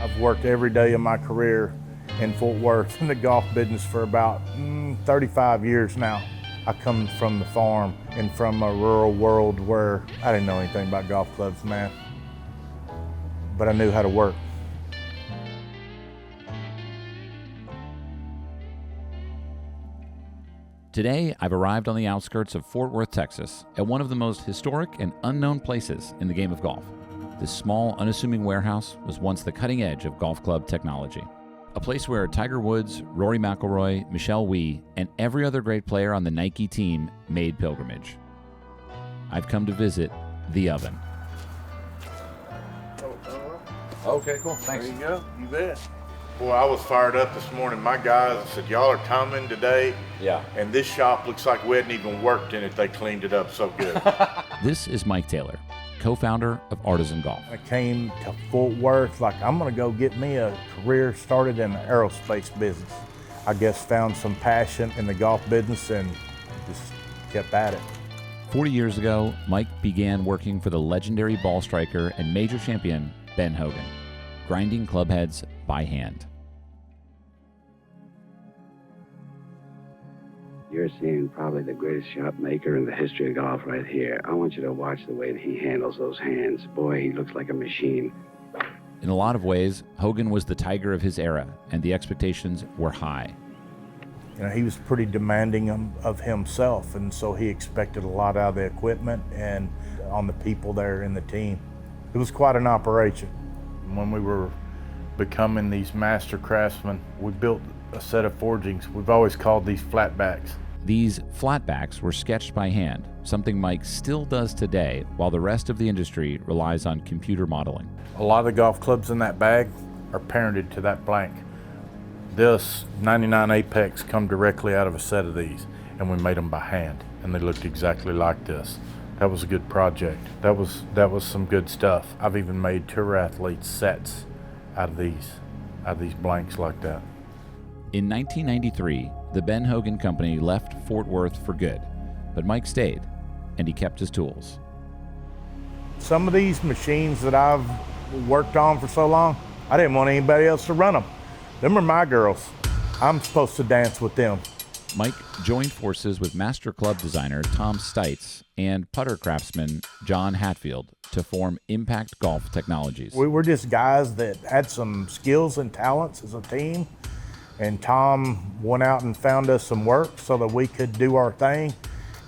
I've worked every day of my career in Fort Worth in the golf business for about 35 years now. I come from the farm and from a rural world where I didn't know anything about golf clubs, man. But I knew how to work. Today, I've arrived on the outskirts of Fort Worth, Texas, at one of the most historic and unknown places in the game of golf. This small, unassuming warehouse was once the cutting edge of golf club technology. A place where Tiger Woods, Rory McIlroy, Michelle Wie, and every other great player on the Nike team made pilgrimage. I've come to visit the oven. Okay, cool. Thanks. There you go. You bet. Boy, I was fired up this morning. My guys said, y'all are coming today. Yeah. And this shop looks like we hadn't even worked in it. They cleaned it up so good. This is Mike Taylor, co-founder of Artisan Golf. I came to Fort Worth like, I'm gonna go get me a career started in the aerospace business. I guess found some passion in the golf business and just kept at it. 40 years ago, Mike began working for the legendary ball striker and major champion, Ben Hogan, grinding club heads by hand. You're seeing probably the greatest shot maker in the history of golf right here. I want you to watch the way that he handles those hands. Boy, he looks like a machine. In a lot of ways, Hogan was the Tiger of his era, and the expectations were high. You know, he was pretty demanding of himself, and so he expected a lot out of the equipment and on the people there in the team. It was quite an operation. When we were becoming these master craftsmen, we built a set of forgings. We've always called these flatbacks. These flatbacks were sketched by hand, something Mike still does today, while the rest of the industry relies on computer modeling. A lot of the golf clubs in that bag are parented to that blank. This 99 Apex come directly out of a set of these, and we made them by hand, and they looked exactly like this. That was a good project. That was some good stuff. I've even made tour athletes sets out of these blanks like that. In 1993, the Ben Hogan Company left Fort Worth for good, but Mike stayed, and he kept his tools. Some of these machines that I've worked on for so long, I didn't want anybody else to run them. Them are my girls. I'm supposed to dance with them. Mike joined forces with master club designer Tom Stites and putter craftsman John Hatfield to form Impact Golf Technologies. We were just guys that had some skills and talents as a team, and Tom went out and found us some work so that we could do our thing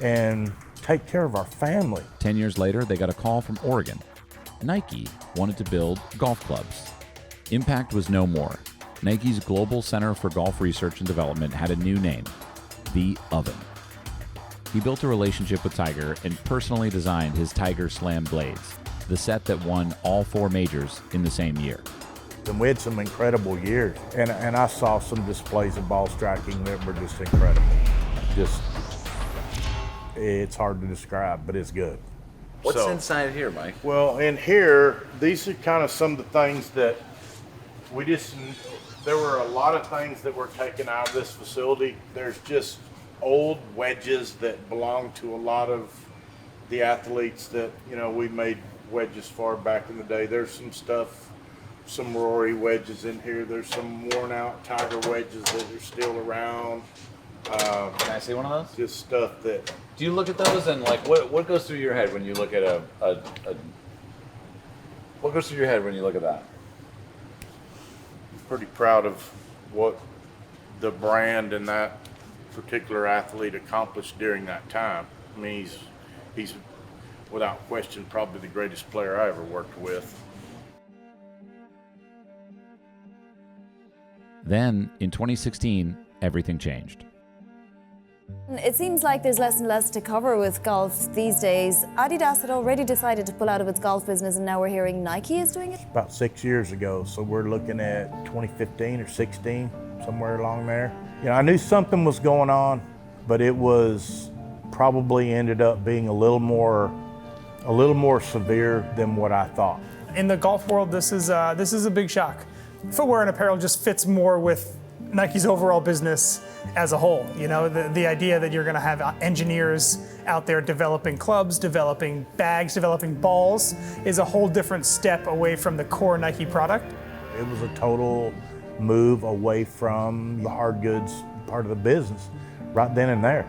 and take care of our family. 10 years later, they got a call from Oregon. Nike wanted to build golf clubs. Impact was no more. Nike's Global Center for Golf Research and Development had a new name, The Oven. He built a relationship with Tiger and personally designed his Tiger Slam blades, the set that won all 4 majors in the same year. And we had some incredible years, and I saw some displays of ball striking that were just incredible. It's hard to describe, but it's good. What's inside here, Mike? Well, in here, these are kind of some of the things that there were a lot of things that were taken out of this facility. There's just old wedges that belong to a lot of the athletes that, we made wedges for back in the day. There's some stuff, some Rory wedges in here. There's some worn out Tiger wedges that are still around. Can I see one of those? Just stuff that... Do you look at those and what goes through your head when you look at what goes through your head when you look at that? Pretty proud of what the brand and that particular athlete accomplished during that time. I mean, he's without question probably the greatest player I ever worked with. Then, in 2016, everything changed. It seems like there's less and less to cover with golf these days. Adidas had already decided to pull out of its golf business, and now we're hearing Nike is doing it? About 6 years ago, so we're looking at 2015 or 16, somewhere along there. I knew something was going on, but it was probably ended up being a little more severe than what I thought. In the golf world, this is a big shock. Footwear and apparel just fits more with Nike's overall business as a whole. The idea that you're going to have engineers out there developing clubs, developing bags, developing balls is a whole different step away from the core Nike product. It was a total move away from the hard goods part of the business right then and there.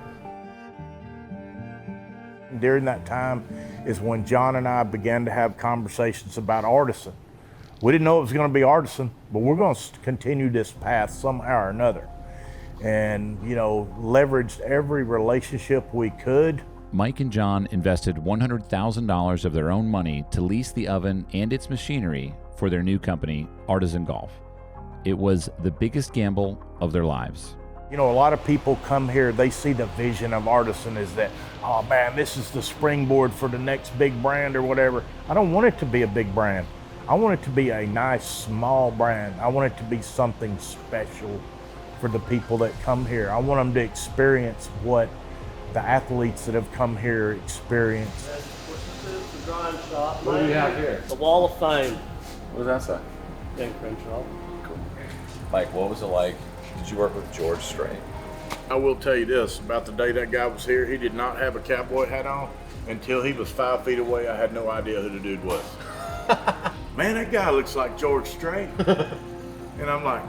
During that time is when John and I began to have conversations about Artisan. We didn't know it was going to be Artisan, but we're going to continue this path somehow or another. And, you know, leveraged every relationship we could. Mike and John invested $100,000 of their own money to lease the oven and its machinery for their new company, Artisan Golf. It was the biggest gamble of their lives. You know, a lot of people come here, they see the vision of Artisan is that, oh man, this is the springboard for the next big brand or whatever. I don't want it to be a big brand. I want it to be a nice, small brand. I want it to be something special for the people that come here. I want them to experience what the athletes that have come here experience. What do we have here? The Wall of Fame. What does that say? Ben Crenshaw. Cool. Mike, what was it like? Did you work with George Strait? I will tell you this, about the day that guy was here, he did not have a cowboy hat on. Until he was 5 feet away, I had no idea who the dude was. Man, that guy looks like George Strait. And I'm like,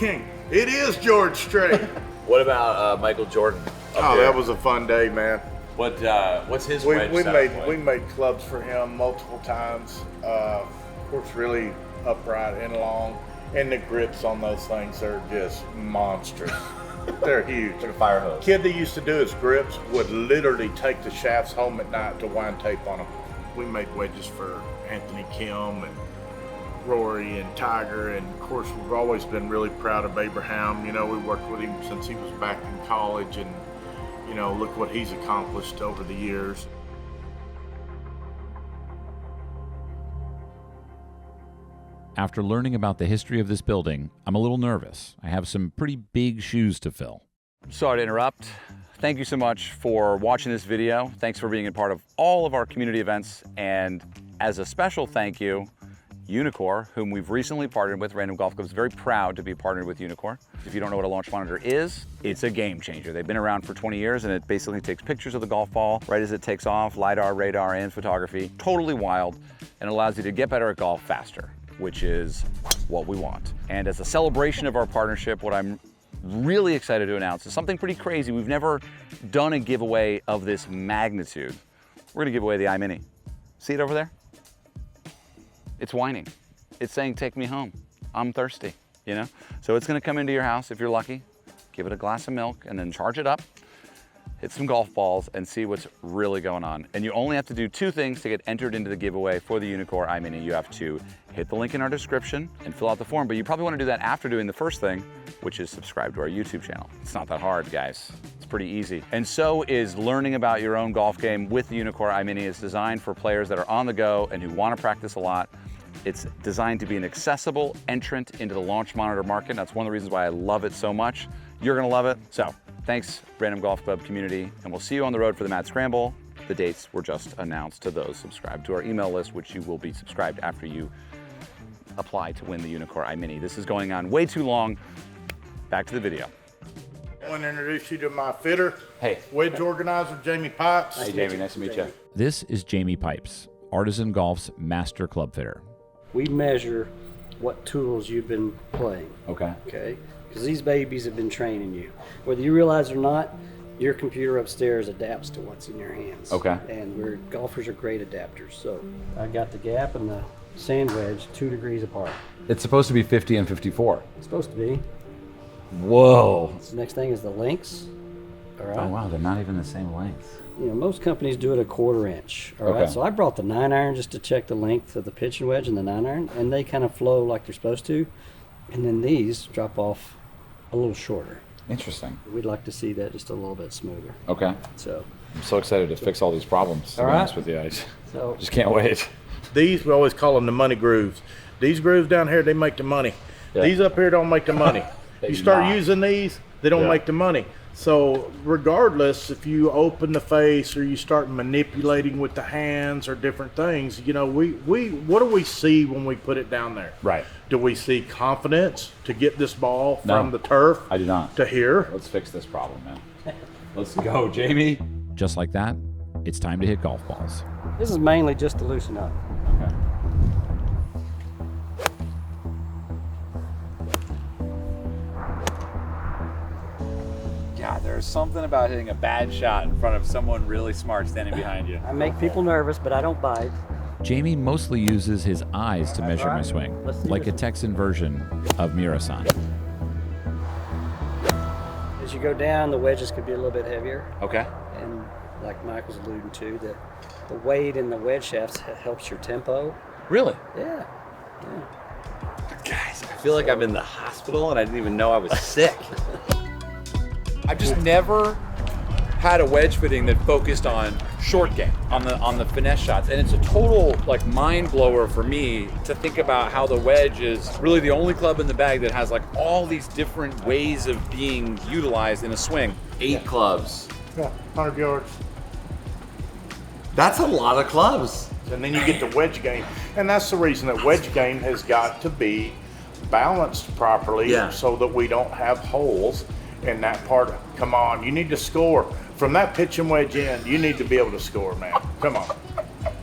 dang, it is George Strait. What about Michael Jordan? Oh, that was a fun day, man. What's his wedge we setup made clubs for him multiple times. Of course, really upright and long. And the grips on those things are just monstrous. They're huge. Like a fire hose. Kid that used to do his grips would literally take the shafts home at night to wind tape on them. We made wedges for Anthony Kim and Rory and Tiger, and of course we've always been really proud of Abraham. You know, we worked with him since he was back in college, and you know, look what he's accomplished over the years. After learning about the history of this building, I'm a little nervous. I have some pretty big shoes to fill. Sorry to interrupt. Thank you so much for watching this video. Thanks for being a part of all of our community events. And as a special thank you, Unicor, whom we've recently partnered with, Random Golf Club is very proud to be partnered with Unicor. If you don't know what a launch monitor is, it's a game changer. They've been around for 20 years and it basically takes pictures of the golf ball right as it takes off, LiDAR, radar, and photography. Totally wild, and allows you to get better at golf faster, which is what we want. And as a celebration of our partnership, what I'm really excited to announce is something pretty crazy. We've never done a giveaway of this magnitude. We're gonna give away the iMini. See it over there? It's whining. It's saying, take me home. I'm thirsty, you know? So it's gonna come into your house if you're lucky, give it a glass of milk and then charge it up, hit some golf balls and see what's really going on. And you only have to do 2 things to get entered into the giveaway for the Unicor iMini. You have to hit the link in our description and fill out the form, but you probably wanna do that after doing the first thing, which is subscribe to our YouTube channel. It's not that hard, guys. It's pretty easy. And so is learning about your own golf game with the Unicor iMini. It's designed for players that are on the go and who wanna practice a lot. It's designed to be an accessible entrant into the launch monitor market. That's one of the reasons why I love it so much. You're gonna love it. So thanks, Random Golf Club community, and we'll see you on the road for the Mad Scramble. The dates were just announced to those subscribed to our email list, which you will be subscribed after you apply to win the Unicor iMini. This is going on way too long. Back to the video. I want to introduce you to my fitter, Hey. wedge organizer, Jamie Pipes. Hey, Jamie, nice to meet you. This is Jamie Pipes, Artisan Golf's master club fitter. We measure what tools you've been playing, Okay. okay? Because these babies have been training you. Whether you realize it or not, your computer upstairs adapts to what's in your hands. Okay. And golfers are great adapters. So I got the gap and the sand wedge 2 degrees apart. It's supposed to be 50 and 54. It's supposed to be. Whoa. So next thing is the links. All right. Oh wow, they're not even the same length. You know, most companies do it a 1/4 inch. All right. Okay. So I brought the 9-iron just to check the length of the pitching wedge and the 9-iron, and they kind of flow like they're supposed to. And then these drop off a little shorter. Interesting. We'd like to see that just a little bit smoother. Okay. So, I'm so excited to fix all these problems, to All be right. honest with you. I so just can't wait. These, we always call them the money grooves. These grooves down here, they make the money. Yeah. These up here don't make the money. They You do start not. using these, they don't Yeah. make the money. So regardless, if you open the face or you start manipulating with the hands or different things, you know, what do we see when we put it down there? Right. Do we see confidence to get this ball No. from the turf I do not. to here? Let's fix this problem, man. Let's go, Jamie. Just like that, it's time to hit golf balls. this is mainly just to loosen up. Okay. There's something about hitting a bad shot in front of someone really smart standing behind you. I make people nervous, but I don't bite. Jamie mostly uses his eyes to measure my right. swing, Let's see like a this. Texan version of Mirasan. As you go down, the wedges could be a little bit heavier. Okay. And like Mike was alluding to, the weight in the wedge shafts helps your tempo. Really? Yeah. Guys, I feel like I'm in the hospital and I didn't even know I was sick. I've just never had a wedge fitting that focused on short game, on the finesse shots, and it's a total like mind blower for me to think about how the wedge is really the only club in the bag that has like all these different ways of being utilized in a swing. 8 clubs. Yeah, 100 yards. That's a lot of clubs. And then you get the wedge game. And that's the reason that wedge game has got to be balanced properly so that we don't have holes in that part. Come on, you need to score. From that pitch and wedge end, you need to be able to score, man. Come on.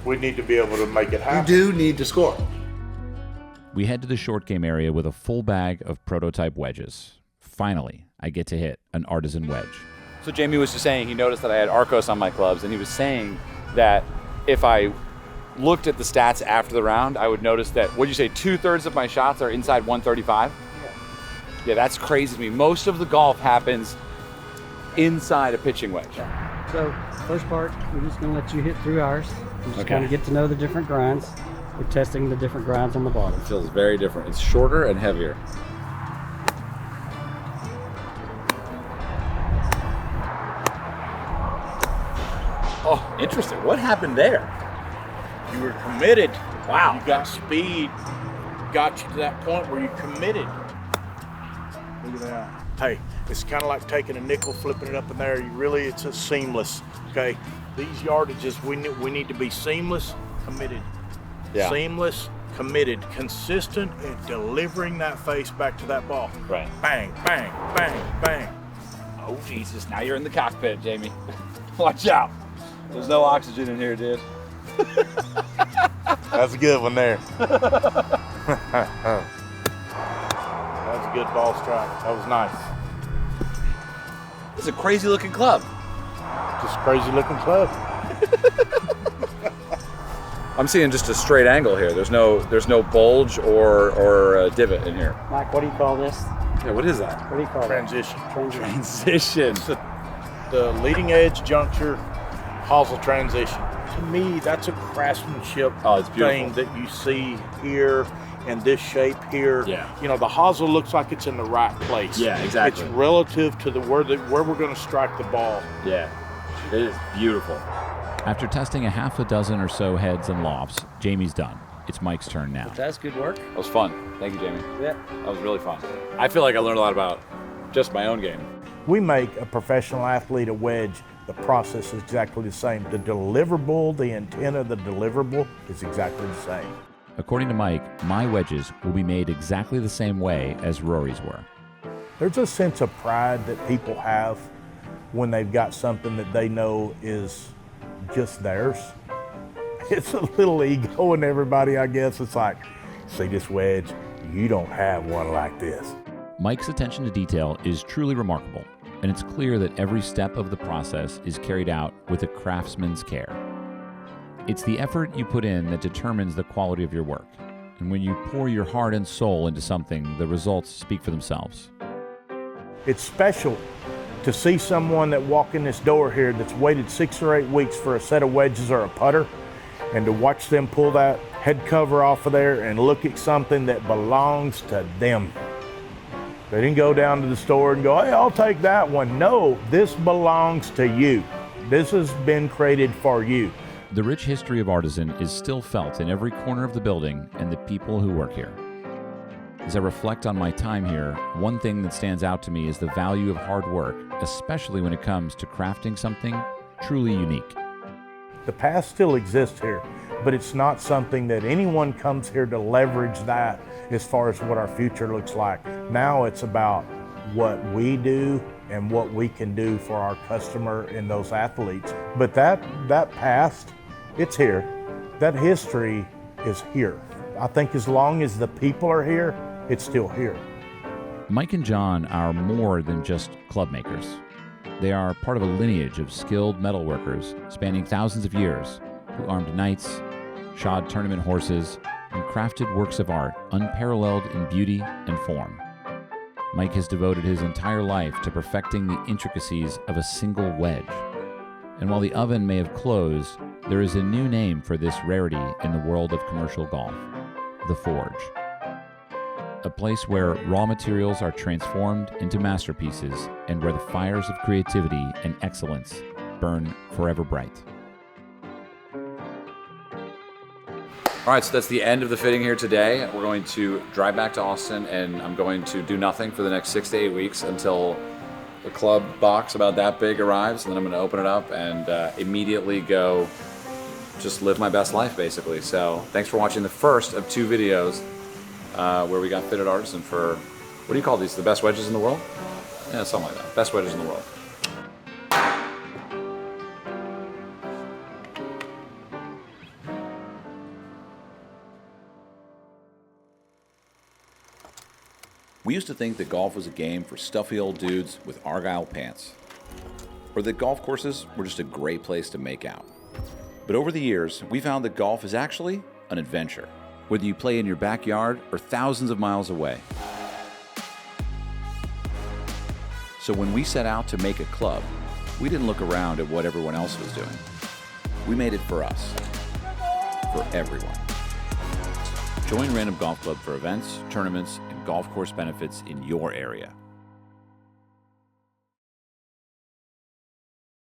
We need to be able to make it happen. You do need to score. We head to the short game area with a full bag of prototype wedges. Finally, I get to hit an Artisan wedge. So Jamie was just saying he noticed that I had Arcos on my clubs, and he was saying that if I looked at the stats after the round, I would notice that, what'd you say, 2/3 of my shots are inside 135? Yeah, that's crazy to me. Most of the golf happens inside a pitching wedge. So first part, we're just going to let you hit through ours. We're just going to get to know the different grinds. We're testing the different grinds on the bottom. It feels very different. It's shorter and heavier. Oh, interesting. What happened there? You were committed. Wow. You got speed. Got you to that point where you committed. Look at that. Hey, it's kind of like taking a nickel, flipping it up in there. It's a seamless, okay? These yardages, we need to be seamless, committed. Yeah. Seamless, committed, consistent in delivering that face back to that ball. Right. Bang, bang, bang, bang. Oh, Jesus. Now you're in the cockpit, Jamie. Watch out. There's no oxygen in here, dude. That's a good one there. That's a good ball strike. That was nice. It's a crazy looking club. Just crazy looking club. I'm seeing just a straight angle here. There's no bulge or a divot in here. Mike, what do you call this? Yeah, what is that? What do you call Transition. that? Transition. Transition. It's the leading edge juncture hosel transition. To me, that's a craftsmanship it's beautiful. thing that you see here in this shape here. Yeah. You know, the hosel looks like it's in the right place. Yeah, exactly. It's relative to where we're going to strike the ball. Yeah, it is beautiful. After testing a half a dozen or so heads and lofts, Jamie's done. It's Mike's turn now. That's good work. That was fun. Thank you, Jamie. Yeah. That was really fun. I feel like I learned a lot about just my own game. We make a professional athlete a wedge. The process is exactly the same. The deliverable, the intent of the deliverable is exactly the same. According to Mike, my wedges will be made exactly the same way as Rory's were. There's a sense of pride that people have when they've got something that they know is just theirs. It's a little ego in everybody, I guess. It's like, see this wedge? You don't have one like this. Mike's attention to detail is truly remarkable, and it's clear that every step of the process is carried out with a craftsman's care. It's the effort you put in that determines the quality of your work, and when you pour your heart and soul into something, the results speak for themselves. It's special to see someone that walk in this door here that's waited 6 or 8 weeks for a set of wedges or a putter, and to watch them pull that head cover off of there and look at something that belongs to them. They didn't go down to the store and go, hey, I'll take that one. No, this belongs to you. This has been created for you. The rich history of Artisan is still felt in every corner of the building and the people who work here. As I reflect on my time here, one thing that stands out to me is the value of hard work, especially when it comes to crafting something truly unique. The past still exists here, but it's not something that anyone comes here to leverage that as far as what our future looks like. Now it's about what we do and what we can do for our customer and those athletes. But that past, it's here. That history is here. I think as long as the people are here, it's still here. Mike and John are more than just club makers. They are part of a lineage of skilled metalworkers spanning thousands of years who armed knights, shod tournament horses, and crafted works of art unparalleled in beauty and form. Mike has devoted his entire life to perfecting the intricacies of a single wedge. And while the oven may have closed, there is a new name for this rarity in the world of commercial golf: the Forge. A place where raw materials are transformed into masterpieces and where the fires of creativity and excellence burn forever bright. All right, so that's the end of the fitting here today. We're going to drive back to Austin, and I'm going to do nothing for the next 6 to 8 weeks until the club box about that big arrives, and then I'm going to open it up and immediately go just live my best life, basically. So thanks for watching the first of 2 videos where we got fit at Artisan for, what do you call these, the best wedges in the world? Yeah, something like that. Best wedges in the world. We used to think that golf was a game for stuffy old dudes with Argyle pants, or that golf courses were just a great place to make out. But over the years, we found that golf is actually an adventure, whether you play in your backyard or thousands of miles away. So when we set out to make a club, we didn't look around at what everyone else was doing. We made it for us, for everyone. Join Random Golf Club for events, tournaments, and golf course benefits in your area.